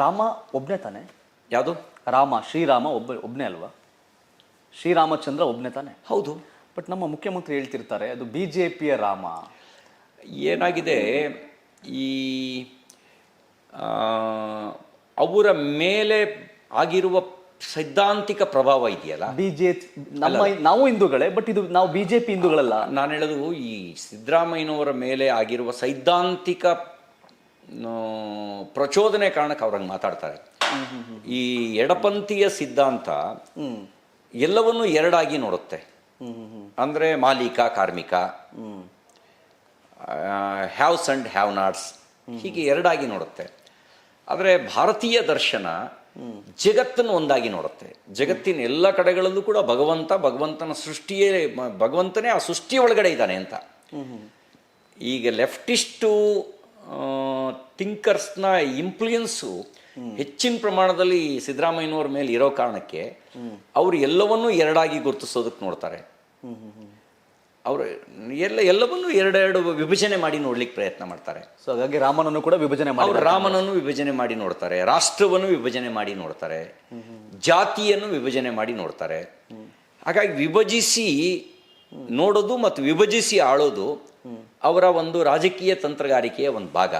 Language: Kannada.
ರಾಮ ಒಬ್ನೇ ತಾನೆ? ಯಾವುದು? ರಾಮ, ಶ್ರೀರಾಮ ಒಬ್ನೇ ಅಲ್ವಾ? ಶ್ರೀರಾಮಚಂದ್ರ ಒಬ್ನೇ ತಾನೆ? ಹೌದು. ಬಟ್ ನಮ್ಮ ಮುಖ್ಯಮಂತ್ರಿ ಹೇಳ್ತಿರ್ತಾರೆ ಅದು BJPಯ ರಾಮ. ಏನಾಗಿದೆ, ಈ ಅವರ ಮೇಲೆ ಆಗಿರುವ ಸೈದ್ಧಾಂತಿಕ ಪ್ರಭಾವ ಇದೆಯಲ್ಲ. ನಾವು ಹಿಂದೂಗಳೇ, ಬಟ್ ಇದು ನಾವು BJP ಹಿಂದೂಗಳಲ್ಲ. ನಾನು ಹೇಳೋದು, ಈ ಸಿದ್ದರಾಮಯ್ಯನವರ ಮೇಲೆ ಆಗಿರುವ ಸೈದ್ಧಾಂತಿಕ ಪ್ರಚೋದನೆ ಕಾರಣಕ್ಕೆ ಅವ್ರಂಗೆ ಮಾತಾಡ್ತಾರೆ. ಈ ಎಡಪಂಥೀಯ ಸಿದ್ಧಾಂತ ಎಲ್ಲವನ್ನೂ ಎರಡಾಗಿ ನೋಡುತ್ತೆ. ಅಂದರೆ ಮಾಲೀಕ, ಕಾರ್ಮಿಕ, ಹ್ಯಾವ್ಸ್ ಅಂಡ್ ಹ್ಯಾವ್ ನಾಟ್ಸ್, ಹೀಗೆ ಎರಡಾಗಿ ನೋಡುತ್ತೆ. ಆದರೆ ಭಾರತೀಯ ದರ್ಶನ ಜಗತ್ತನ್ನು ಒಂದಾಗಿ ನೋಡುತ್ತೆ. ಜಗತ್ತಿನ ಎಲ್ಲ ಕಡೆಗಳಲ್ಲೂ ಕೂಡ ಭಗವಂತನ ಸೃಷ್ಟಿಯೇ, ಭಗವಂತನೇ ಆ ಸೃಷ್ಟಿಯ ಒಳಗಡೆ ಇದ್ದಾನೆ ಅಂತ. ಈಗ ಲೆಫ್ಟಿಸ್ಟು ಥಿಂಕರ್ಸ್ನ ಇನ್ಫ್ಲೂಯೆನ್ಸು ಹೆಚ್ಚಿನ ಪ್ರಮಾಣದಲ್ಲಿ ಸಿದ್ದರಾಮಯ್ಯನವ್ರ ಮೇಲೆ ಇರೋ ಕಾರಣಕ್ಕೆ ಅವರು ಎಲ್ಲವನ್ನೂ ಎರಡಾಗಿ ಗುರುತಿಸೋದಕ್ಕೆ ನೋಡ್ತಾರೆ. ಅವರು ಎಲ್ಲವನ್ನೂ ಎರಡೆರಡು ವಿಭಜನೆ ಮಾಡಿ ನೋಡ್ಲಿಕ್ಕೆ ಪ್ರಯತ್ನ ಮಾಡ್ತಾರೆ. ಸೊ ಹಾಗಾಗಿ ರಾಮನನ್ನು ಕೂಡ ವಿಭಜನೆ ಮಾಡಿ, ರಾಮನನ್ನು ವಿಭಜನೆ ಮಾಡಿ ನೋಡ್ತಾರೆ, ರಾಷ್ಟ್ರವನ್ನು ವಿಭಜನೆ ಮಾಡಿ ನೋಡ್ತಾರೆ, ಜಾತಿಯನ್ನು ವಿಭಜನೆ ಮಾಡಿ ನೋಡ್ತಾರೆ. ಹಾಗಾಗಿ ವಿಭಜಿಸಿ ನೋಡೋದು ಮತ್ತು ವಿಭಜಿಸಿ ಆಳೋದು ಅವರ ಒಂದು ರಾಜಕೀಯ ತಂತ್ರಗಾರಿಕೆಯ ಒಂದು ಭಾಗ.